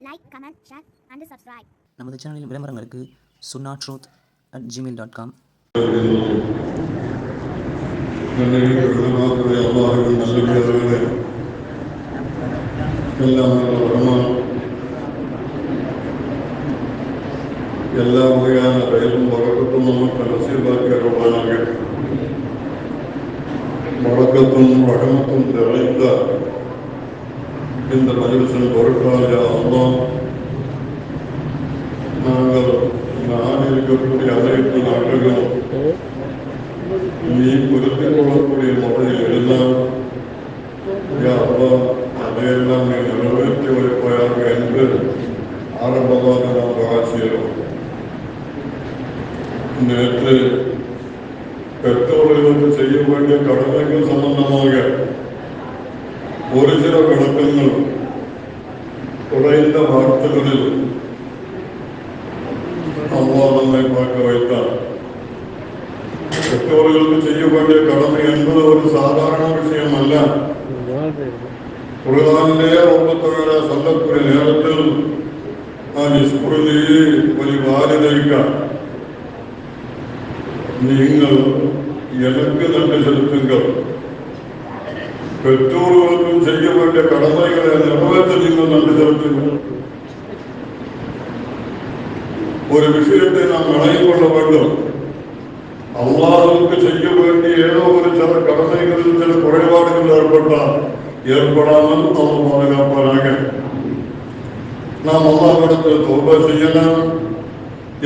Like, comment, share and subscribe. நமது சேனலின் விளம்பரங்களுக்கு sunnatruth@gmail.com. എല്ലാ വകയാന റെയിലും വഴക്കത്തും നമുക്ക് നസീബാക്കി അരുളാനാകെ വഴക്കത്തും റഹ്മത്തും തെളിയിച്ച இந்த மஜ்லிஸின் பொருட்களாக அல்லாஹ் நாங்கள் நாடிருக்கக்கூடிய அனைத்து நாட்களும் நீ பொருத்திக் கொள்ளக்கூடிய முறையில் இருந்தால் அல்லாஹ் அதையெல்லாம் நீ நிறைவேற்றி வைப்பாயாக என்று ஆரம்பமாக நாம் ஆட்சியிடும். நேற்று பெற்றோர்களுக்கு செய்ய வேண்டிய கடமைகள் சம்பந்தமாக ஒரு சில விளக்கங்கள் குறைந்த வார்த்தைகளில் அல்லாஹ் நம்மை பார்க்க வைத்தார். பெற்றோர்களுக்கு செய்ய வேண்டிய கடமை என்பது ஒரு சாதாரண விஷயம் அல்ல. குர்ஆனிலே அல்லாஹ் தஆலா சொல்லக்கூடிய நேரத்தில் நீங்கள் எனக்கு நன்றி செலுத்துங்கள், பெற்றோர்களுக்கும் செய்ய வேண்டிய கடமைகளை நிறைவேற்ற நீங்கள் நன்றி செலுத்துங்கள். ஒரு விஷயத்தை நாம் நினைவு கொள்ள வேண்டும். அல்லாஹ்வுக்கு செய்ய வேண்டிய ஏதோ ஒரு சில கடமைகளில் சில குறைபாடுகள் ஏற்படாமல் நாம் பாதுகாப்பாராக. நாம் அல்லாஹ்விடத்தில் தௌபா செய்யலாம்,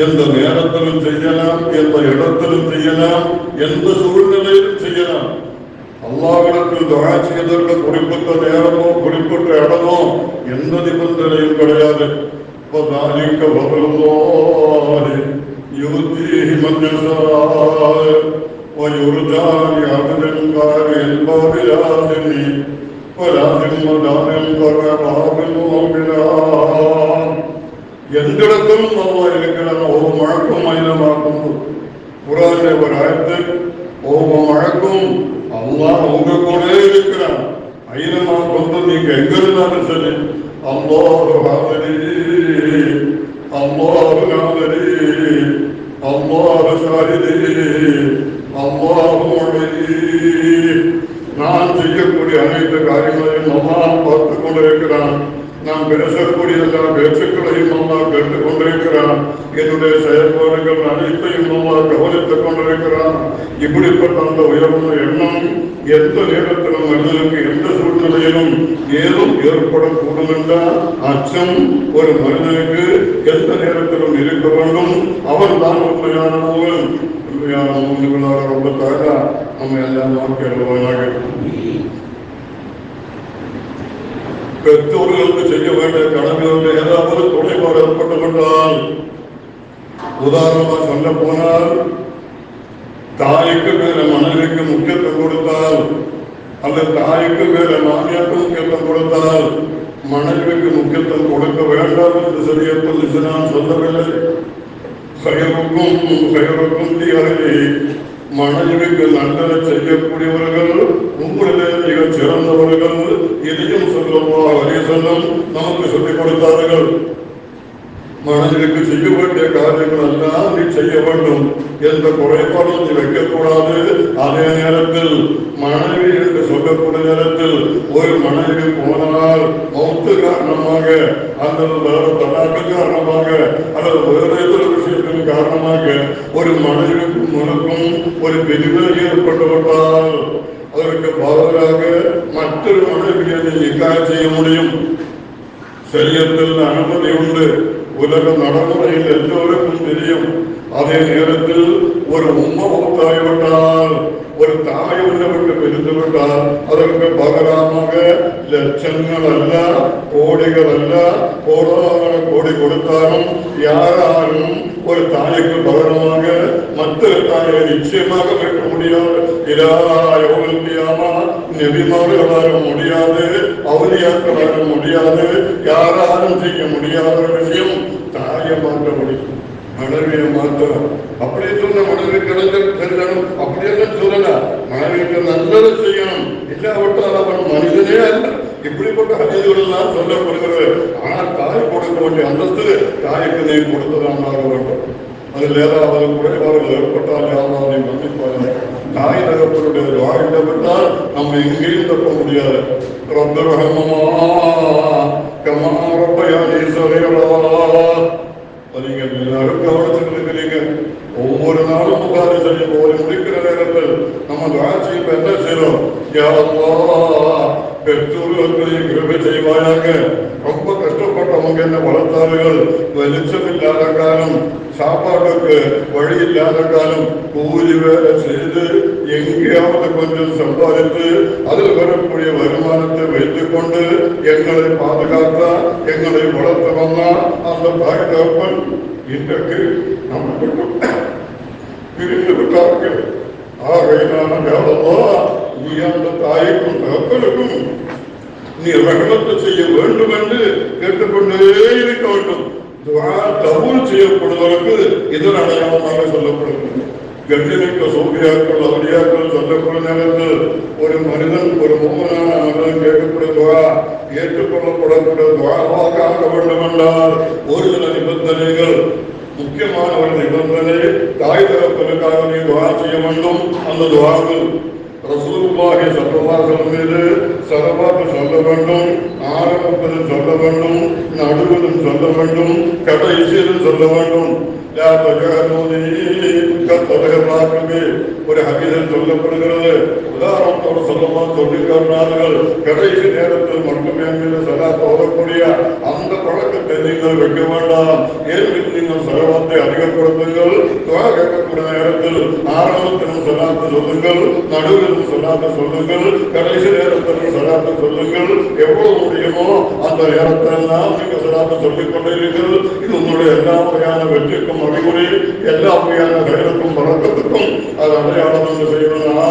எந்த நேரத்திலும் செய்யலாம், எந்த இடத்திலும் செய்யலாம், எந்த சூழ்நிலையிலும் செய்யலாம். அல்லாஹ்விடத்தில் துஆ செய்வதற்கு குறிப்பிட்ட நேரமோ குறிப்பிட்ட இடமோ எந்த நிபந்தனையும் கிடையாது. وَذَلِكَ فَضْلُ اللَّهِ يُؤْتِيهِ مَن يَشَاءُ وَيُرْجَى لِعَبْدٍ قَارِئٍ بَابِلَادٍ எந்திடத்திலும் அல்லாஹ் இருக்கிறான். ஒரு மழக்கும் மயிலமாக்கும் குர்ஆனிலே ஒரு ஆயத்து ஒவ்வொரு மழக்கும் அல்லாஹ் உங்க கூட இருக்கிறான். ஐலமா கொண்டு நீங்க எங்க இருந்தாலும் சரி அல்லாஹ் ஹாதிரி அல்லாஹ் நாதிரி அல்லாஹ் ஷாஹிதி அல்லாஹ் முஅலி. நான் செய்யக்கூடிய அனைத்து காரியங்களையும் அல்லாஹ் பார்த்து கொண்டிருக்கிறான். நாம் பேசக்கூடிய எல்லா பேச்சுக்களையும் அல்லாஹ் கேட்டுக் கொண்டிருக்கிறான். என்னுடைய செயல்பாடுகள் அனைத்தையும் அல்லாஹ் கவனித்துக் கொண்டிருக்கிறான். இப்படிப்பட்ட அந்த உயர்ந்த எண்ணம் எந்த நேரத்திலும் மனிதனுக்கு எந்த சூழ்நிலையிலும் ஏதும் ஏற்படக்கூடும் என்ற அச்சம் ஒரு மனிதனுக்கு எந்த நேரத்திலும் இருக்க வேண்டும். அவன் தான் உண்மையானவன். ரொம்ப தாரா நம்ம எல்லாம் வாழ்க்கையாக. பெற்றோர்களுக்கு செய்ய வேண்டிய கடமையோடு ஏதாவது குறைபாடு ஏற்பட்டு கொண்டால், உதாரணமாக சொல்ல போனால் தாய்க்கு மேல மனைவிக்கு முக்கியத்துவம் கொடுத்தால், அல்லது தாய்க்கு மேல மாமியாருக்கு முக்கியத்துவம் கொடுத்தால் மனைவிக்கு முக்கியத்துவம் கொடுக்க வேண்டாம் என்று சரியத்தில் இஸ்லாம் சொல்லவில்லை. மனைவிக்கு நல்லதை செய்யக்கூடியவர்கள் உங்களிலே மிக சிறந்தவர்கள். இதையும் ஸல்லல்லாஹு அலைஹி வஸல்லம் நமக்கு சொல்லிக் கொடுத்தார்கள். மனைவிக்கு செய்ய வேண்டிய காரியங்கள் எல்லாம் நீ செய்ய வேண்டும், எந்த குறைபாடும் நீ வைக்கக்கூடாது. அதே நேரத்தில் மனைவி என்று சொல்லக்கூடிய நேரத்தில் ஒரு மனைவி போனால் மௌத்து காரணமாக அல்லது வேறு தலாக்கு காரணமாக அல்லது வேறு ஏதோ விஷயத்தின் காரணமாக ஒரு மனைவிக்கும் மனுக்கும் ஒரு பிரிவு ஏற்பட்டுவிட்டால் அதற்கு பதிலாக மற்றொரு மனைவியை நிக்காஹ் செய்ய முடியும். சரியத்தில் அனுமதி உண்டு. உலக நடைமுறையில் எல்லோருக்கும் தெரியும். அதே நேரத்தில் ஒரு உம்மா மௌத்தாகிவிட்டால், ஒரு தாய் உள்ள விட்டு பிரிந்து விட்டால் அதற்கு பகரமாக லட்சங்கள் அல்ல, கோடிகள் அல்ல, கோடான கோடி கொடுத்தாலும் யாராலும் ஒரு தாய்க்கு பகரமாக மற்றொரு தாயை நிச்சயமாக பெற்ற முடியாது. இலாயமா நபிமார்கள் வர முடியாது, அவுலியாக்கள் வர முடியாது, யாராலும் செய்ய முடியாத விஷயம் தாயை மாற்ற முடியும், மனைவியை மாற்றலாம். அப்படி சொன்ன மனைவி கிடைக்கணும் அப்படியெல்லாம் சொல்லலாம். மனைவிக்கு நல்லது செய்யணும், இல்லாவிட்டால் அவன் மனிதனே அல்ல. இப்படிப்பட்ட ஹதீஸ்கள் எல்லாம் சொல்லப்படுகிறது. ஆனால் தாய் கொடுக்க വേണ്ടി അന്തസ്ത് തായ്ക്ക് നീ കൊടുത്തതാണ്ടാക വേണ്ടത്. അതിലേതാവത് കുறைபாടുകൾ ഏർപ്പെട്ടാൽ യാതൊരു മന്നിപ്പാണ് தாய் தகப்பனுடைய வாழ்ந்த விட்டால் நம்ம எங்கேயும் தப்ப முடியாது. நீங்க எல்லாரும் கவனிச்சுட்டு இருக்கிறீங்க. ஒவ்வொரு நாளும் முகாரி செய்யும் போது முடிக்கிற நேரத்தில் நம்ம ஆட்சியில் என்ன செய்யறோம்? பெற்றோர்களுக்கு கிருபை செய்வாயாக. ரொம்ப கஷ்டப்பட்டவங்க என்ன வளர்த்தார்கள். வெளிச்சம் இல்லாத காலம், சாப்பாட்டுக்கு வழி இல்லாத காலம், கூலி வேலை செய்து எங்கேயாவது கொஞ்சம் சம்பாதித்து அதில் வரக்கூடிய வருமானத்தை வைத்துக் கொண்டு எங்களை பாதுகாத்தா, எங்களை வளர்த்து வந்தா அந்த தாய் தகப்பன் இன்றைக்கு நமக்கு பிரிந்து விட்டார்கள். ஆகையினால நீ அந்த தாய்க்கும் தகப்பனுக்கும் நீ ரஹமத்து செய்ய வேண்டும் என்று கேட்டுக்கொண்டே இருக்க வேண்டும். கபூல் செய்யப்படுவதற்கு இதன் அடையாளமாக சொல்லப்படுகிறது. கண்ணிமிக்க சோபியாக்கள் அவரியாக்கள் சொல்லப்படும் நேரத்தில் ஒரு மனிதன் ஒரு மூமனான மனிதன் கேட்கப்படுவா ஏற்றுக்கொள்ளப்படக்கூடிய துவாவாக ஆக வேண்டும் என்றால் ஒரு சில நிபந்தனைகள், முக்கியமான ஒரு நிபந்தனை, தாய் தகப்பனுக்காக நீ துவா செய்ய வேண்டும். அந்த துவாவில் ரசூலுல்லாஹி ஸல்லல்லாஹு அலைஹி வஸல்லம் மீது ஸலவாத் சொல்ல வேண்டும், ஆரம்பத்தில் சொல்ல வேண்டும், நடுவிலும் சொல்ல வேண்டும், கடைசியிலும் சொல்ல வேண்டும். ஒரு ஹதீஸில் சொல்லப்படுகிறது. உதாரணத்தோடு சொல்லிக்கார்கள், கடைசி நேரத்தில் மட்டுமே மீது சலாத்தை ஓதக்கூடிய அந்த பழக்கத்தை நீங்கள் வைக்க வேண்டாம். ஏன் நீங்கள் சலவாத்தை அதிகப்படுத்துங்கள். துவா கேட்கக்கூடிய நேரத்தில் ஆரம்பத்திலும் சலாத்தை சொல்லுங்கள், நடுவிலும் சலாத்தை சொல்லுங்கள், கடைசி நேரத்திலும் சலாத்தை சொல்லுங்கள். எவ்வளவு முடியுமோ அந்த நேரத்தெல்லாம் நீங்கள் சலாத்தை சொல்லிக் கொண்டிருங்கள். இது உங்களுடைய எல்லா வகையான வெற்றிக்கும் அறிகுறி, எல்லா வகையான கைகளுக்கும் பழக்கத்துக்கும் அது அடையாளம் என்று செய்யணும்னா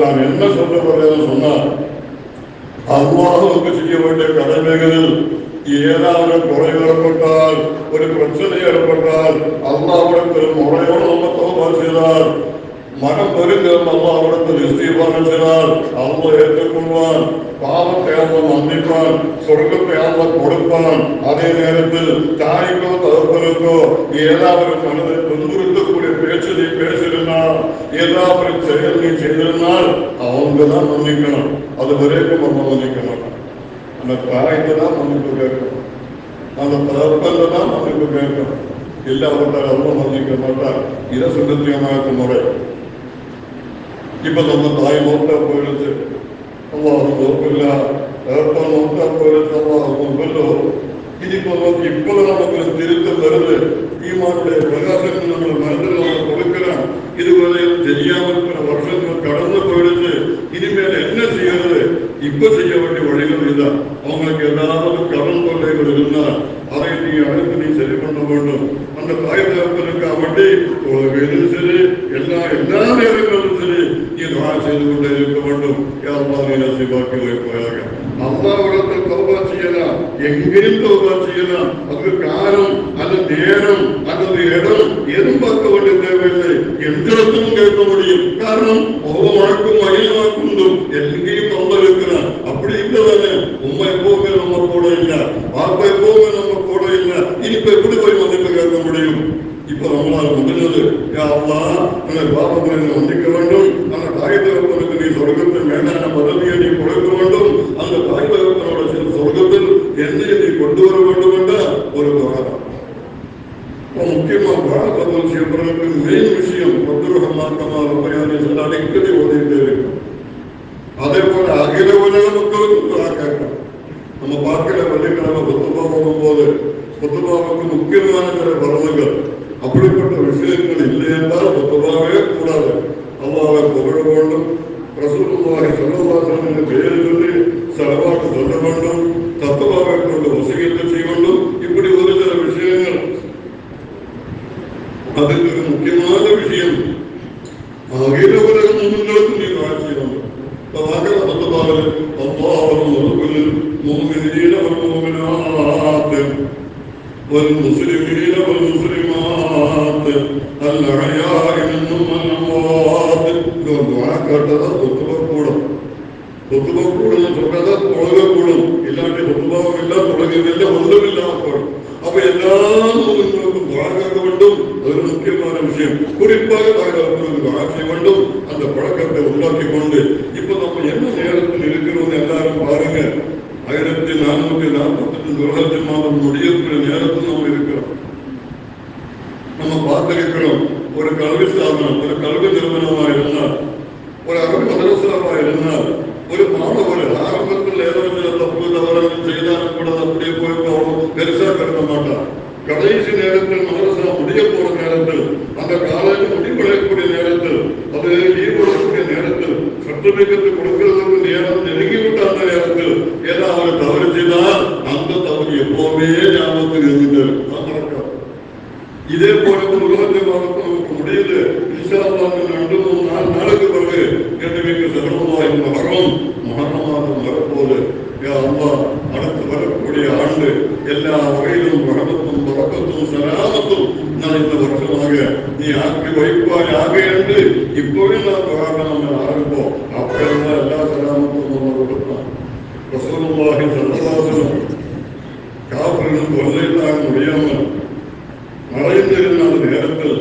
நான் என்ன சொல்ல போறேன்னு சொன்னா, அல்லாஹ்வுக்கு செய்ய வேண்டிய கடமைகளில் ஏதாவது குறை ஏற்பட்டால், ஒரு பிரச்சனை ஏற்பட்டால் அல்லாஹ்விடத்தில் முறையோடு நம்ம தௌபா செய்தால், மனம் பெருங்கும் அல்லாஹ்விடத்தில் இஸ்திக்பார் செய்தால் அல்லாஹ் ஏற்றுக்கொள்வான். பாவத்தை அல்லாஹ் மன்னிப்பான், சொர்க்கத்தை அல்லாஹ் கொடுப்பான். அதே நேரத்தில் தாய்க்கோ தகப்பனுக்கோ ஏதாவது மனதை துன்புறுத்தக்கூடிய பேச்சு நீ பேசிருந்தால், ஏதாவது செயல் நீ செய்திருந்தால் அவங்க தான் மன்னிக்கணும். அது வரைக்கும் நம்ம மன்னிக்க மாட்டோம். அந்த தாய்க்கு தான் மன்னிப்பு கேட்கணும், அந்த தகப்பன்ல தான் மன்னிப்பு கேட்கணும். இல்லாவிட்டால் அவ்வளோ மன்னிக்க மாட்டார். இதை சுகத்தியமாக முறை. இப்ப நம்ம தாய் மௌத்தா போயிடுச்சு, இப்போ நமக்கு திருத்தம் வருது. ஈமானுடைய பிரகாசங்கள் நம்ம மனதில் நம்ம கொடுக்கிறோம். இதுவரையில் தெரியாமல் வருஷங்கள் கடந்து போயிடுச்சு. இனிமேல் என்ன செய்யறது? இப்ப செய்ய வேண்டிய வழிகள் இதுதான். அவங்களுக்கு ஏதாவது கடன் தொல்லைகள் இருந்தால் அதை நீ அழைத்து நீ சரி பண்ண வேண்டும். அந்த தாய் தகப்பனுக்காக வேண்டி எதுவும் சரி, எல்லா நேரங்களும் சரி நீ துஆ செய்து கொண்டே இருக்க வேண்டும். யா அல்லாஹ் நீ நசீபாக்கி வைப்பாயாக. அல்லாஹ்விடத்தில் தௌபா செய்யலாம், எங்கேயும் தௌபா செய்யலாம். அதுக்கு காரணம், அந்த நேரம், அந்த இடம் எதுவும் பார்க்க வேண்டிய தேவையில்லை. எந்த இடத்திலும் கேட்க முடியும். காரணம், ஒவ்வொரு வழக்கும் மகிழ்வாக்கும் எங்கேயும் தொந்த இருக்கிறான். அப்படி இல்லதானே? உண்மை எப்பவுமே நம்ம கூட இல்லை, வார்த்தை எப்பவுமே நம்ம கூட இல்லை. இனிப்ப எப்படி போய் மன்னிப்பு கேட்க முடியும்? இப்ப நம்மளால் முடிஞ்சது. யா அல்லாஹ் அந்த பாவங்களை மன்னிக்க வேண்டும். அந்த தாய் தகப்பனுக்கு நீ சொர்க்கத்தை மேலான பதவியை நீ கொடுக்க வேண்டும். அந்த தாய் தகப்பனோட சொர்க்கத்தில் என்னை நீ கொண்டு வர வேண்டும் என்ற ஒரு துஆ. முக்கியமா துஆ கபூல் செய்யப்படுறதுக்கு மெயின் விஷயம் அடிக்கடி ஓதிட்டே இருக்கும். அதே போல அகில உலக மக்களுக்கும் துஆ கேட்கணும். நம்ம பார்க்கிற வெள்ளிக்கிழமை குத்துபா போகும்போது குத்துபாவுக்கு முக்கியமான சில பலன்கள், அப்படிப்பட்ட விஷயங்கள் இல்லை என்றால் குத்துபாவே கூடாது. அல்லாஹ்வை புகழ வேண்டும், ரசூலுல்லாஹி ஸல்லல்லாஹு அலைஹி வஸல்லம் பேர் சொல்லி ஸலவாத் சொல்ல வேண்டும், தக்வாவை கொண்டு வஸீயத் செய்ய வேண்டும். இப்படி ஒரு சில விஷயங்கள். அதுக்கு முக்கியமான விஷயம் அகில உலக முஸ்லிம்களுக்கும் நீ துஆ செய்ய வேண்டும். فذكر الله للمؤمنين والمؤمنات والمسلمين والمسلمات الأحياء منهم والأموات. دعاء كتر خطبة கூட കുത്തുബ കൂടുന്ന തുടങ്ങാതെ പുളക കൂടും, ഇല്ലാണ്ട് കുത്തുബാവില്ല തുടങ്ങിയതില്ല ഒന്നുമില്ല. അപ്പോൾ അപ്പൊ എല്ലാ നോമ്പുകൾക്കും പഴക്കം കൊണ്ടും ഒരു മുഖ്യമായ വിഷയം குறிப்பாக ஆட்சி கொண்டும் அந்த பழக்கத்தை உண்டாக்கி கொண்டு இப்ப நம்ம என்ன நேரத்தில் இருக்கிறோம் எல்லாரும் பாருங்க. 1448 துர்ஹஜ் மாதம் முடியக்கூடிய நேரத்தில் நம்ம இருக்கிறோம். நம்ம பார்த்திருக்கிறோம், ஒரு கல்வி ஸ்தாபனம், ஒரு கல்வி நிறுவனமா இருந்தால், ஒரு அரபு மதரசாவா இருந்தால், ஒரு மாணவர் ஆரம்பத்தில் ஏதோ தப்பு தவறுகள் செய்தாலும் கூட அப்படியே போய் பெருசா கருத மாட்டார். கடைசி நேரத்தில் மதரசா முடிய போற நேரத்தில், அந்த காலேஜ் முடிவடையக்கூடிய நேரத்தில், அது ஈடுபடக்கூடிய நேரத்தில், சர்டிபிகேட் கொடுக்கிறதுக்கு நேரம் நெருங்கிவிட்ட அந்த நேரத்தில் ஏதாவது தவறு செய்தால் அந்த தவறு எப்பவுமே ஞாபகத்தில் இருந்தது. இதே போல உலகத்தை நமக்கு முடியுது. இன்ஷா அல்லாஹ் 2-3 நாளுக்கு பிறகு கேள்விக்கு சகலமாக இந்த வரம் மரணமாக வரப்போது. அடுத்து வரக்கூடிய ஆண்டு எல்லா வகையிலும் வடமத்தும் வழக்கத்தும் சராமத்தும் நான் இந்த வருஷமாக நீ ஆக்கி வைப்பாயாக என்று இப்போவே நான் நம்ம ஆரம்பிப்போம். அப்படியெல்லாம் எல்லா சராமத்தும் நம்ம கொடுத்தோம். ரசூலுல்லாஹி ஸல்லல்லாஹு அலைஹி வஸல்லம் காஃபிர்களுக்கு வல்லையாக முடியாமல் மறைந்திருந்த அந்த நேரத்தில்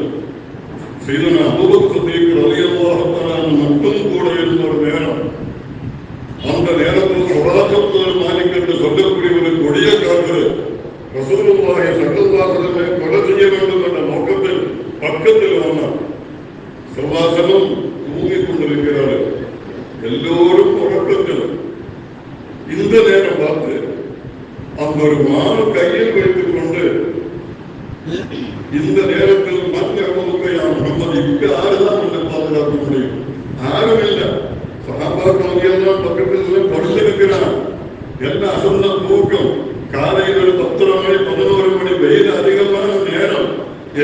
சையதுனா அபூபக்கர் சித்திக் ரலியல்லாஹு தஆலா மட்டும் கூட இருந்த ஒரு நேரம். அந்த நேரத்தில் சுராஜத்துல் மாலிக் என்று சொல்லக்கூடிய ஒரு கொடிய காற்று ரசூலுல்லாஹி ஸல்லல்லாஹு அலைஹி வஸல்லம் கொலை செய்ய வேண்டும் என்ற நோக்கத்தில் பக்கத்தில் வந்தார். சுவாசனம் தூங்கிக் கொண்டிருக்கிறார்கள். எல்லோரும் உறக்கத்தில். இந்த நேரம் பார்த்து அந்த ஒரு மாறு கையில் வைத்துக் கொண்டு இந்த நேரத்தில் முகமது இப்ப யாருதான் உன்னை பாதுகாக்க முடியும்? யாரும் இல்லை. சகாபாக்கள் பக்கத்தில் படுத்திருக்கிறான். என்ன அசந்த தூக்கம். காலையில் ஒரு 10 மணி 11 மணி வெயில் அதிகமான நேரம்.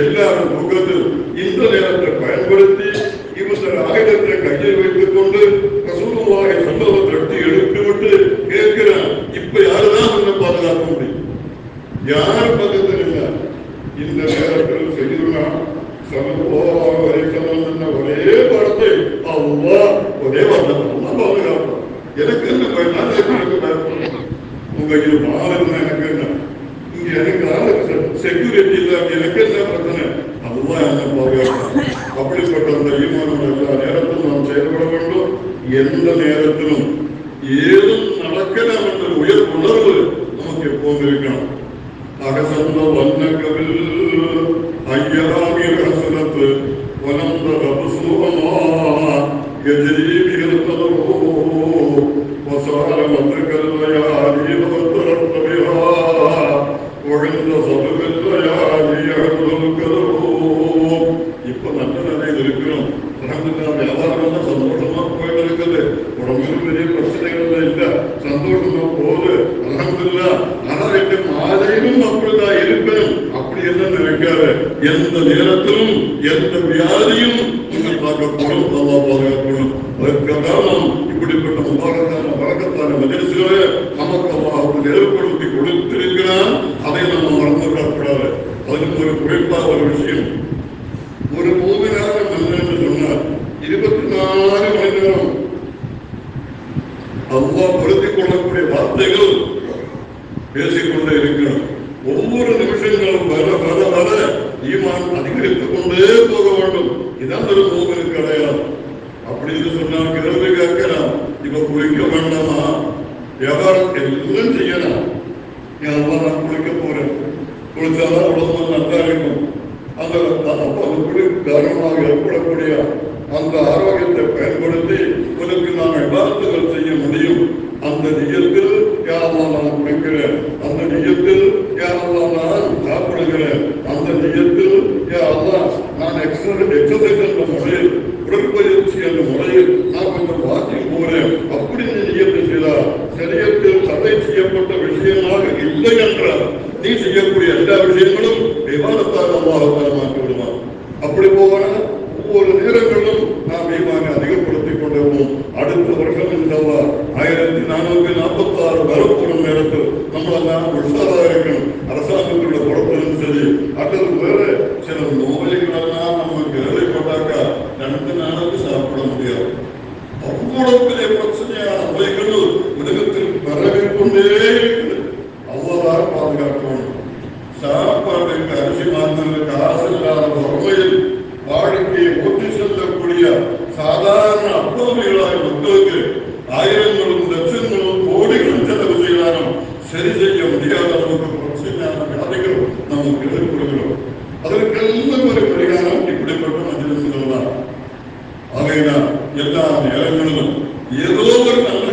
எல்லாரும் தூக்கத்தில். இந்த நேரத்தை பயன்படுத்தி இவங்க ஆயுதத்தை கையில் வைத்துக் கொண்டு ரசூலுல்லாஹி ஸல்லல்லாஹு அலைஹி வஸல்லம் எடுத்து விட்டு கேட்கிறான், இப்ப யாருதான் உன்னை பாதுகாக்க முடியும்? யார் பக்கத்தில் இல்லை. இந்த நேரத்தில் செய்யுனா ஸல்லல்லாஹு அலைஹி வஸல்லம் என்ற ஒரே வார்த்தை, அல்லாஹ் ஒரே வார்த்தை, அல்லாஹ் பாதுகாப்பான். எனக்கு என்ன பயன்? உங்க இது மாறுங்க, எனக்கு என்ன இங்க எனக்கு செக்யூரிட்டி இல்லை, எனக்கு என்ன பிரச்சனை? அதுதான் என்ன பாதுகாப்பான். அப்படிப்பட்ட அந்த ஈமான் எல்லா நேரத்திலும் நாம் செயல்பட வேண்டும். எந்த நேரத்திலும் ஏதும் நடக்கலாம் என்ற உயர் உணர்வு நமக்கு எப்போது இருக்கணும். அகசந்த வண்ணகவில் ஐயராமி ரசனத்து வனந்த ரபசுவமா எஜரீபிகளோ வசார மந்திரகல்லையாரி வந்தரத்தவியா ஒழுந்த சபுகல்லையாரி அழுதல்களோ. இப்ப நல்ல நிலையில் இருக்கிறோம். வியாபாரம் தான் சந்தோஷமா போயிட்டு இருக்குது. உடம்புக்கு பெரிய பிரச்சனைகள் இல்ல, சந்தோஷமா போகுது. அல்ஹம்துலில்லாஹ். ஆனா மாலையிலும் அப்படிதான் இருப்பேன் அப்படி என்ன நினைக்காது. எந்த நேரத்திலும் எந்த வியாதியும் நீங்கள் பார்க்கப்படும், அல்லாஹ் பாதுகாக்கணும். அதற்காக நாம் இப்படிப்பட்ட முபாரக்கான வழக்கத்தான மஜ்லிஸ்களை நமக்கு அல்லாஹ் ஏற்படுத்தி கொடுத்திருக்கிறான். அதை நம்ம மறந்து விடக்கூடாது. அதுக்கு ஒரு குறிப்பாக ஒரு விஷயம், ஒரு மூமினாக மனிதன் சொன்னார் 24 மணி நேரம் அல்லாஹ் பொருத்திக் கொள்ளக்கூடிய வார்த்தைகள் பேசிக்கொண்டே இருக்கிறோம். ஒவ்வொரு நிமிஷங்களும் வர வர வர ஈமான் அதிகரித்துக் கொண்டே போக வேண்டும். இதான் ஒரு மூமினுக்கு அடையாளம். அப்படின்னு சொன்னால் கிளம்பி கேட்கலாம், இப்ப குளிக்க வேண்டாமா? வியாபாரம் எல்லாம் செய்யலாம். நான் குளிக்க போறேன், குளிச்சாதான் உடம்பு நல்லா இருக்கும். அந்த காரணமாக ஏற்படக்கூடிய அந்த ஆரோக்கியத்தை பயன்படுத்தி உனக்கு நான் விவாதங்கள் செய்ய முடியும். அந்த நியத்தில் யாரெல்லாம் நான் குடிக்கிறேன், அந்த நியத்தில் யாரெல்லாம் நான் சாப்பிடுகிறேன், அந்த நியத்தில் யாரெல்லாம் நான் எக்ஸசைஸ் என்ற முறையில், உடற்பயிற்சி என்ற முறையில் நான் கொஞ்சம் வாக்கிங் போறேன் அப்படின்னு நியத்தை செய்தால் சரியத்தில் தடை செய்யப்பட்ட விஷயமாக இல்லை என்றால் நீ செய்யக்கூடிய எல்லா விஷயங்களும் விவாதத்தால் அல்லாஹ் மாற்றி விடுவான். அப்படி போவானா ஒவ்வொரு நேரங்களிலும் நாம் ஈமானை அதிகப்படுத்திக் கொண்டிருவோம். அடுத்த வருஷம் இந்த 1446 வரப்போடும் நேரத்தில் நம்மளெல்லாம் உற்சாக இருக்கணும். அரசாங்கத்துடைய பொறுப்பிலும் சரி, அல்லது வேற சில நோய்களெல்லாம் நம்ம கேள்விப்பட்டாக்கா 2 நாளுக்கு சாப்பிட முடியாது. அவ்வளவு அவ்வளவு பெரிய பிரச்சனையான நோய்கள் உலகத்தில் பரவிக் கொண்டே இருக்குது. அவ்வளவுதான் பாதுகாக்கணும். சாப்பாடுக்கு அரிசி மாத்திர காசு இல்லாத வறுமையில் வாழ்க்கையை ஒட்டி செல்லக்கூடிய சாதாரண அப்பாவிகளாக மக்களுக்கு ஆயிரங்களும் லட்சங்களும் கோடிகளும் செலவு செய்தாலும் சரி செய்ய முடியாத அளவுக்கு பிரச்சனையான வியாதிகள் நமக்கு எதிர்கொள்கிறோம். அதற்கெல்லாம் ஒரு பரிகாரம் இப்படிப்பட்ட மஜ்லிஸ்கள் தான். ஆகையினால் எல்லா நேரங்களிலும் ஏதோ ஒரு நல்ல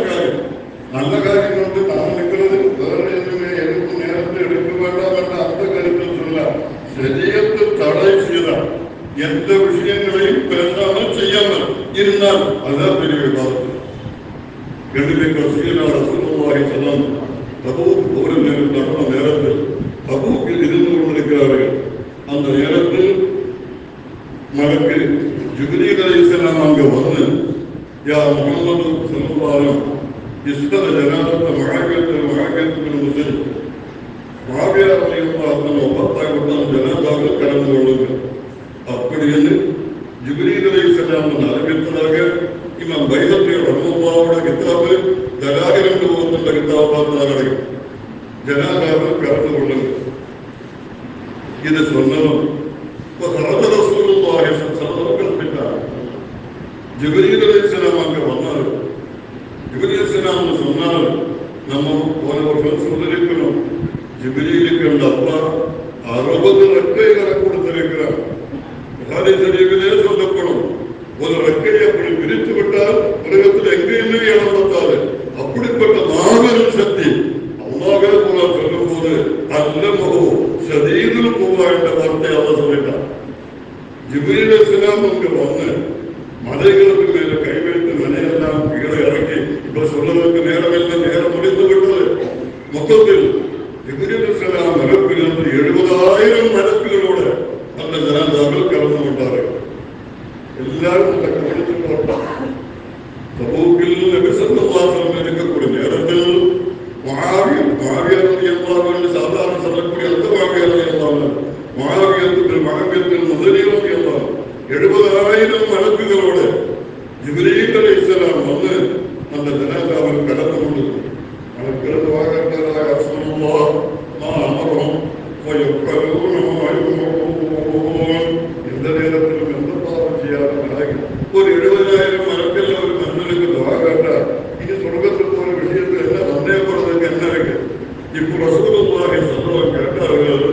காரியம் வந்து நான் இருக்கிறது வேற எதுவுமே எதுக்கும் நேரத்தை எடுக்க வேண்டாம் என்ற அந்த கருத்தில் சொல்ல சரியத்தை தடை செய்தால் எந்த விஷயங்களையும் பேசாமல் செய்யாமல் இருந்தால் அதுதான் பெரிய விவாதம். கண்டிப்பாக சீனாளர் சொல்லுவாக செல்லம் தபூக் ஒரு நேரத்தில் தபூக்கில் இருந்து கொண்டிருக்கிறார்கள். அந்த நேரத்தில் மலக்கு ஜிப்ரீல் அலைஹிஸ்ஸலாம் அங்கு வந்து யா முஹம்மது ஸல்லல்லாஹு இஸ்தர ஜனாதத்த முஆவியத்துல் முஸ்லிம் முஆவியா ரலியல்லாஹு அன்ஹு ஒப்பத்தாகப்பட்ட ஜனாதாவில் கலந்து கொள்ளுங்கள் அப்படி என்று ஜிப்ரீல் அலைஹிஸ்ஸலாம் அறிவித்ததாக இமாம் பைஹக்கி ரஹ்மத்துல்லாஹி கிதாபு தலாயில் என்று ஓதுகின்ற கிதாப் பார்த்தார்கள். ஜனாதாவில் கலந்து கொள்ளுங்கள் இது சொன்னதும் ரசூலுல்லாஹி ஸல்லல்லாஹு அலைஹி வஸல்லம் ஜிப்ரீல் அலைஹிஸ்ஸலாம் அங்க வந்தார். ஜிப்ரீல் அலைஹிஸ்ஸலாம் சொன்னார், நம்ம போன வருஷம் சொல்லியிருக்கிறோம், ஜிப்ரீலுக்கு அந்த அப்பா 60 ரெக்கைகளை கொடுத்திருக்கிறார். புகாரி ஷரீஃபிலே சொல்லப்படும், ஒரு ரெக்கையை அப்படி பிரித்து விட்டால் உலகத்தில் எங்கேயுமே இடம் பத்தாது. அப்படிப்பட்ட மாபெரும் சக்தி அல்லாஹ்வே குர்ஆன் சொல்லும் போது அல்லமஹு ஷதீதுல் குவா என்ற வார்த்தை அல்லாஹ் சொல்லிட்டார். ஜிப்ரீல் அலைஹிஸ்ஸலாம் அங்கு வந்து மலைகளுக்கு மேல கை வைத்து மலையெல்லாம் கீழே இறக்கி இப்ப சொல்வதற்கு நேரமில்லை, நேரம் முடிந்து விட்டது. மொத்தத்தில் ஜிப்ரீல் அலைஹிஸ்ஸலாம் மலக்கிலிருந்து 70,000 மலக்குகளோட அந்த ஜனாதாவில் கலந்து கொண்டார்கள். எல்லாரும் கவனித்து போட்டார். தபூக்கில் நபி ஸல்லல்லாஹு அலைஹி வஸல்லம் இருக்கக்கூடிய நேரத்தில் முஆவியா ரலியல்லாஹு அன்ஹு சாதாரண சொல்லக்கூடிய அந்த முஆவியா ரலியல்லாஹு அன்ஹு முஆவியத்துல் முதலி ரலியல்லாஹு 70,000 மலக்குகளோட ஜிப்ரீல் அலைஹிஸ்ஸலாம் வந்து அந்த ஜனாதாவில் கலந்து கொண்டது. மலக்குகள் வாகனராக ரசூலுல்லாஹ் மா அமரஹும் வயஃபலூன மா யுமரூன். இந்த நேரத்தில் எந்த பாவம் செய்யாத ஒரு 70,000 மலக்கள் ஒரு மன்னனுக்கு துஆ கேட்டார். இனி சொர்க்கத்துக்கு ஒரு விஷயத்தில் என்ன சந்தேகப்படுறதுக்கு என்ன இருக்கு? இப்போ ரசூலுல்லாஹி ஸல்லல்லாஹு அலைஹி வஸல்லம் கேட்டார்கள்,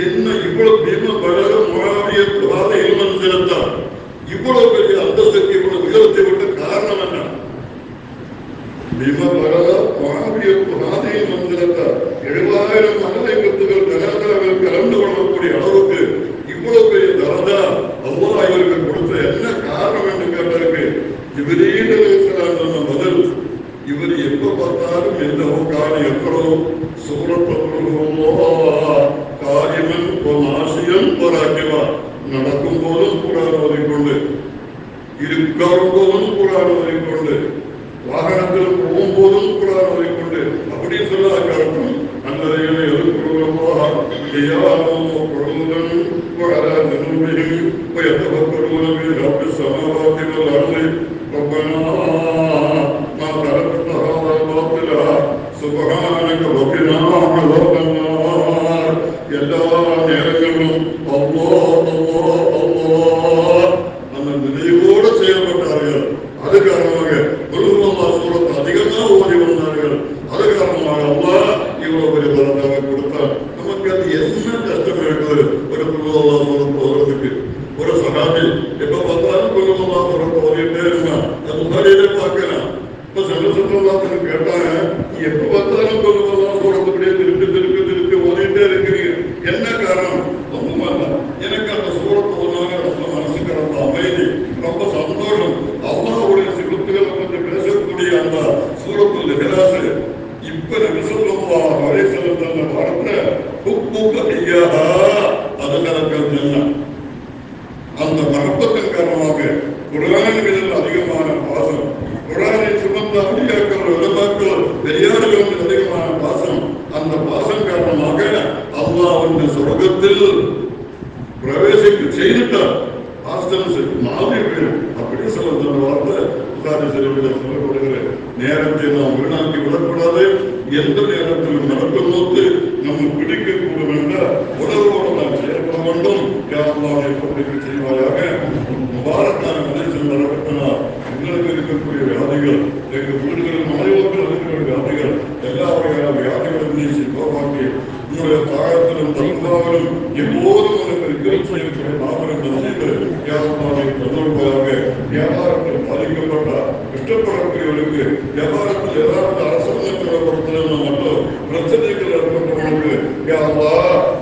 என்ன இவ்வளவு பீம பலர முஆவியா பாதையில் வந்து செலுத்தார், இவ்வளவு பெரிய அந்தஸ்துக்கு இவ்வளவு உயரத்தை விட்ட காரணம் என்ன? பீம பலர முஆவியா பாதையில் வந்து செலுத்தார் 70,000 மலைக்குத்துகள் ஜனாதாவில் கலந்து கொள்ளக்கூடிய அளவுக்கு இவ்வளவு பெரிய தரஜா அல்லாஹ் இவருக்கு கொடுத்த என்ன காரணம் என்று கேட்டதற்கு ஜிப்ரீல் அலைஹிஸ்ஸலாம் சொன்ன பதில், இவர் எப்ப பார்த்தாலும் எல்லவோ காணி எவ்வளோ காரிமன் ஆசியம் போராக்கிவா நடக்கும் போதும் குரான் ஓதிக்கொண்டு இருக்கும் போதும் குரான் ஓதிக்கொண்டு வாகனத்தில் போகும்போதும் குரான் ஓதிக்கொண்டு அப்படின்னு சொல்ல காரணம் அந்தரையில எதிர்கொள்வதாக وعلى ذنوبهم ويتفكرون في رب السماوات والأرض ربنا ما خلقت هذا باطلا سبحانك وقنا عذاب النار. எல்லா நேரங்களிலும் அல்லாஹ் அல்லாஹ் அல்லாஹ் அந்த நினைவோடு செயல்பட்டார்கள். அது காரணமாக குல்ஹுவல்லாஹ் சூரத் அதிகமாக ஓதி வந்தார்கள். அது காரணமாக அல்லாஹ் இவ்வளவு பெரிய பலனாக கொடுத்தார். நமக்கு அது என்ன கஷ்டம் இருக்குது? ஒரு குல்ஹுவல்லாஹ் சூரத் ஓதுறதுக்கு ஒரு சஹாபி எப்ப பார்த்தாலும் குல்ஹுவல்லாஹ் சூரத் ஓதிட்டே இருந்தான். அது முன்னாடியே பார்க்கலாம். இப்ப சல்லல்லாஹு கேட்டாங்க, எப்ப பார்த்தாலும் குல்ஹுவல்லாஹ் சூரத் அப்படியே திருப்பி திருப்பி திருப்பி ஓதிட்டே இருக்கிறீங்க, என்ன காரணம்? ஒண்ணுமல்ல, எனக்கு அந்த சூரத் ஓதுனாங்க ரொம்ப மனசுக்கு ரொம்ப அமைதி, ரொம்ப சந்தோஷம். அல்லாஹ்வுடைய சிபத்துகளை பற்றி பேசக்கூடிய அந்த சூரத்துல் இஹ்லாஸ் இப்ப நபி ஸல்லல்லாஹு அலைஹி வஸல்லம் வார்த்தை ஹுப்புக இய்யாஹா அதலக்கல் ஜன்னah. அந்த மஹப்பத்தின் காரணமாக குர்ஆன் மீது அதிகமான பாசம், குர்ஆனை சுமந்த அலியாக்கள் உலமாக்கள் பெரியார்கள் மீது நேரத்தை நாம் வீணாக்கி விடக்கூடாது. எந்த நேரத்திலும் நடக்கும் போது நம்ம பிடிக்கக்கூடும் என்ற உணர்வோடு நாம் செயல்பட வேண்டும். யாருடைய கொள்கைக்கு செய்வாயாக. முபாரக்கான மனுஷன் நடத்தினா எங்களுக்கு இருக்கக்கூடிய வியாதிகள், எங்கள் வீடுகளில் மனைவர்கள் இருக்கிற வியாதிகள், எல்லா வகையான வியாதிகளும் நீ சிவமாக்கி உன்னுடைய தாயத்திலும் தன்பாவிலும் எப்போதும் எனக்கு இருக்கிற நாமரம் செய்து வியாபாரத்தை தொடர்பாக வியாபாரத்தில் பாதிக்கப்பட்ட கஷ்டப்படக்கூடியவர்களுக்கு வியாபாரத்தில் ஏதாவது அரசாங்கத்தில் மட்டும் பிரச்சனைகள் ஏற்பட்டவர்களுக்கு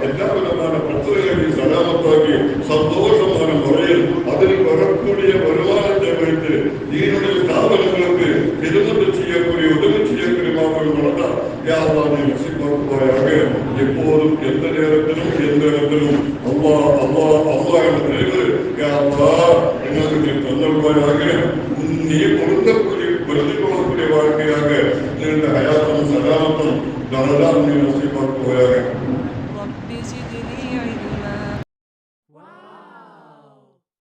எல்லா விதமான பிரச்சனைகளை சலாமத்தாக்கி சந்தோஷமான முறையில் அதில் வரக்கூடிய வருமானத்தை வைத்து நீனுடைய ஸ்தாபனங்களுக்கு எதிர்ப்பு செய்யக்கூடிய உதவி செய்யக்கூடிய மாபெரும் நடந்தால் யாவானை வசிப்பாயாக. எப்போதும் எந்த நேரத்திலும் எந்த இடத்திலும் அம்மா அம்மா அம்மா என்ற நினைவு யாவா எங்களுக்கு தந்தல்வாயாக. நீ பொருந்தக்கூடிய வருத்தி கொள்ளக்கூடிய வாழ்க்கையாக நீண்ட ஹயாத்தம் சலாமத்தம் தனதான் நீ வசிப்பாக்குவாயாக. رب زدني علما